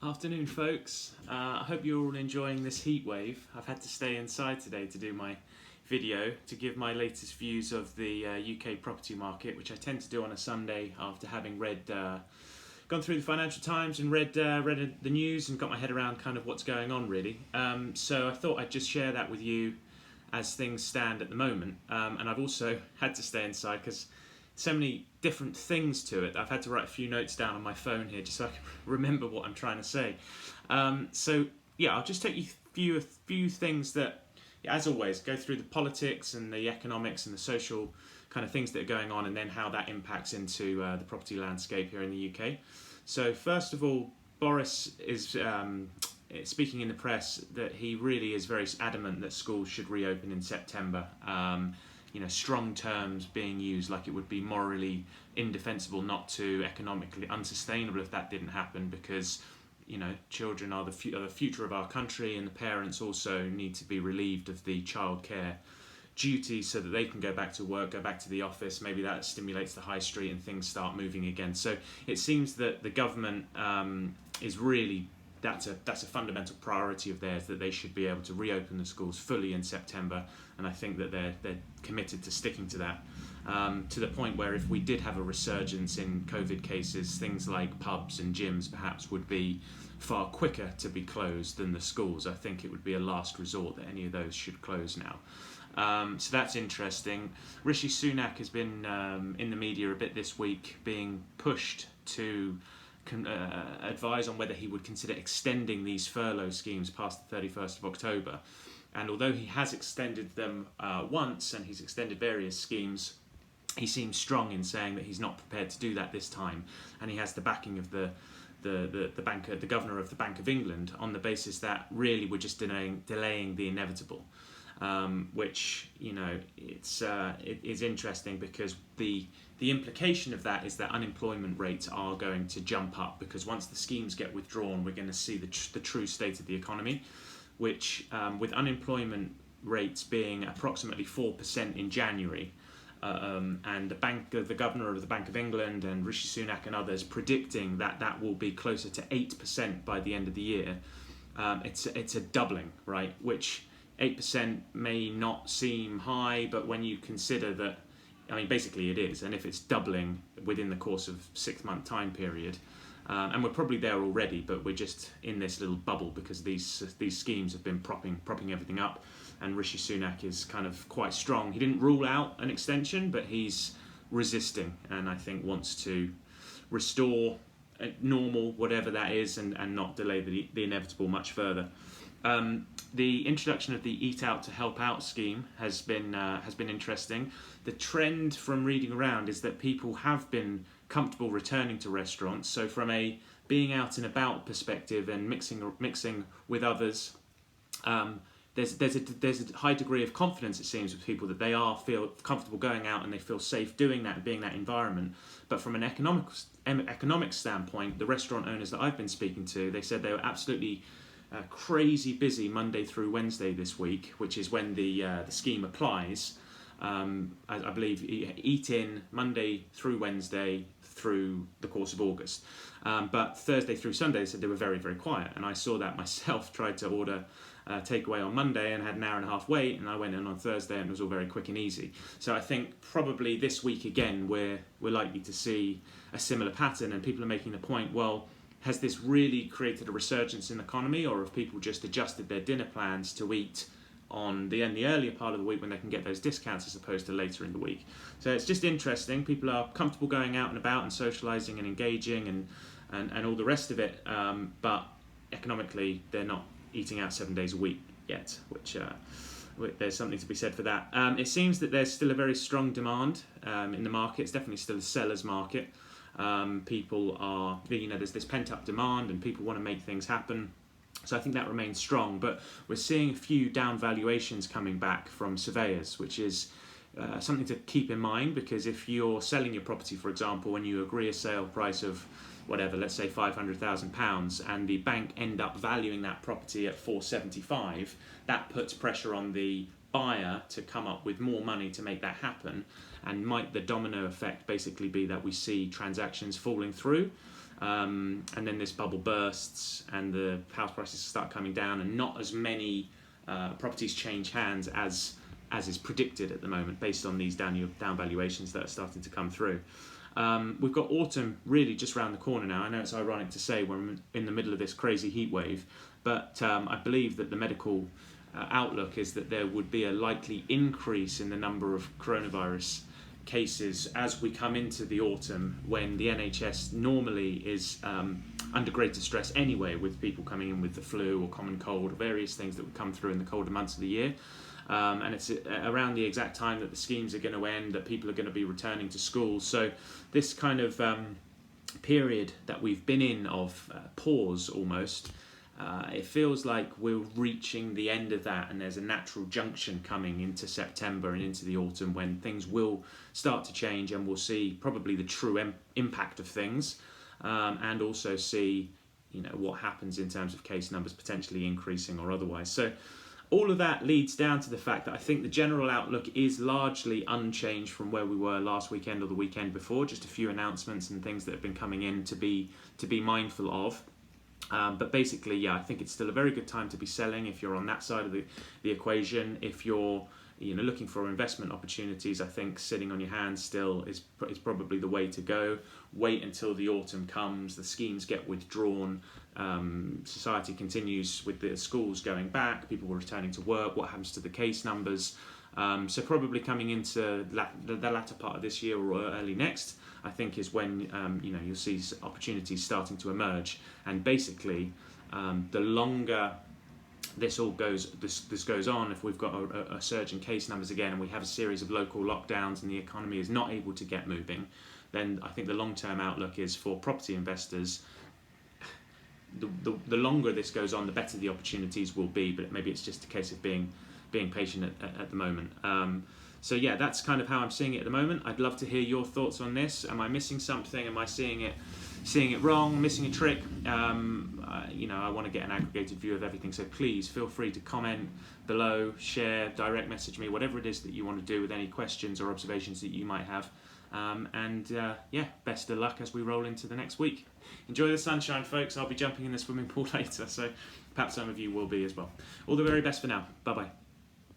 Afternoon, folks. I hope you're all enjoying this heat wave. I've had to stay inside today to do my video to give my latest views of the UK property market, which I tend to do on a Sunday after having gone through the Financial Times and read the news and got my head around kind of what's going on, really. So I thought I'd just share that with you as things stand at the moment. And I've also had to stay inside because so many different things to it. I've had to write a few notes down on my phone here just so I can remember what I'm trying to say. I'll just take you through a few things that, as always, go through the politics and the economics and the social kind of things that are going on, and then how that impacts into the property landscape here in the UK. So first of all, Boris is speaking in the press that he really is very adamant that schools should reopen in September. Strong terms being used like it would be morally indefensible not to, economically unsustainable if that didn't happen, because children are the future of our country, and the parents also need to be relieved of the childcare duties so that they can go back to work, go back to the office. Maybe that stimulates the high street and things start moving again. So it seems that the government is really, that's a fundamental priority of theirs, that they should be able to reopen the schools fully in September, and I think that they're committed to sticking to that, to the point where if we did have a resurgence in COVID cases, things like pubs and gyms perhaps would be far quicker to be closed than the schools. I think it would be a last resort that any of those should close now. So that's interesting. Rishi Sunak has been in the media a bit this week, being pushed to advise on whether he would consider extending these furlough schemes past the 31st of October. And although he has extended them once, and he's extended various schemes, he seems strong in saying that he's not prepared to do that this time. And he has the backing of the governor of the Bank of England, on the basis that really we're just delaying the inevitable. Which it is interesting, because the implication of that is that unemployment rates are going to jump up, because once the schemes get withdrawn, we're going to see the true state of the economy, which with unemployment rates being approximately 4% in January, and the governor of the Bank of England and Rishi Sunak and others predicting that will be closer to 8% by the end of the year. It's a doubling, right? Which 8% may not seem high, but when you consider that, basically it is, and if it's doubling within the course of 6-month time period, and we're probably there already, but we're just in this little bubble because these schemes have been propping everything up, and Rishi Sunak is kind of quite strong. He didn't rule out an extension, but he's resisting, and I think wants to restore normal, whatever that is, and not delay the inevitable much further. The introduction of the Eat Out to Help Out scheme has been interesting. The trend from reading around is that people have been comfortable returning to restaurants. So from a being out and about perspective and mixing with others, there's a high degree of confidence, it seems, with people, that they feel comfortable going out and they feel safe doing that and being that environment. But from an economic standpoint, the restaurant owners that I've been speaking to, they said they were absolutely crazy busy Monday through Wednesday this week, which is when the scheme applies. I believe eat in Monday through Wednesday through the course of August. But Thursday through Sunday, they said they were very, very quiet. And I saw that myself. Tried to order takeaway on Monday and had an hour and a half wait, and I went in on Thursday and it was all very quick and easy. So I think probably this week again we're likely to see a similar pattern, and people are making the point, well, has this really created a resurgence in the economy, or have people just adjusted their dinner plans to eat in the earlier part of the week when they can get those discounts, as opposed to later in the week? So it's just interesting. People are comfortable going out and about and socialising and engaging and all the rest of it, but economically they're not eating out 7 days a week yet, which there's something to be said for that. It seems that there's still a very strong demand in the market. It's definitely still a seller's market. People are, there's this pent-up demand and people want to make things happen. So I think that remains strong, but we're seeing a few down valuations coming back from surveyors, which is something to keep in mind, because if you're selling your property, for example, when you agree a sale price of whatever, let's say £500,000, and the bank end up valuing that property at 475, that puts pressure on the buyer to come up with more money to make that happen. And might the domino effect basically be that we see transactions falling through? and then this bubble bursts and the house prices start coming down, and not as many properties change hands as is predicted at the moment, based on these down valuations that are starting to come through. We've got autumn really just around the corner now. I know it's ironic to say we're in the middle of this crazy heat wave, but I believe that the medical outlook is that there would be a likely increase in the number of coronavirus cases as we come into the autumn, when the NHS normally is under greater stress anyway, with people coming in with the flu or common cold or various things that would come through in the colder months of the year. And it's around the exact time that the schemes are going to end, that people are going to be returning to school. So this kind of period that we've been in of pause almost, it feels like we're reaching the end of that, and there's a natural junction coming into September and into the autumn when things will start to change, and we'll see probably the true impact of things, and also see, you know, what happens in terms of case numbers potentially increasing or otherwise. So all of that leads down to the fact that I think the general outlook is largely unchanged from where we were last weekend or the weekend before. Just a few announcements and things that have been coming in to be mindful of. But basically, yeah, I think it's still a very good time to be selling if you're on that side of the equation. If you're looking for investment opportunities, I think sitting on your hands still is probably the way to go. Wait until the autumn comes, the schemes get withdrawn, society continues with the schools going back, people were returning to work, what happens to the case numbers? So probably coming into the latter part of this year or early next, I think is when you'll see opportunities starting to emerge. And basically, the longer this goes on, if we've got a surge in case numbers again, and we have a series of local lockdowns, and the economy is not able to get moving, then I think the long-term outlook is for property investors. The longer this goes on, the better the opportunities will be. But maybe it's just a case of being patient at the moment. So yeah, that's kind of how I'm seeing it at the moment. I'd love to hear your thoughts on this. Am I missing something? Am I seeing it wrong? Missing a trick? I want to get an aggregated view of everything. So please feel free to comment below, share, direct message me, whatever it is that you want to do with any questions or observations that you might have. Best of luck as we roll into the next week. Enjoy the sunshine, folks. I'll be jumping in the swimming pool later, so perhaps some of you will be as well. All the very best for now. Bye-bye.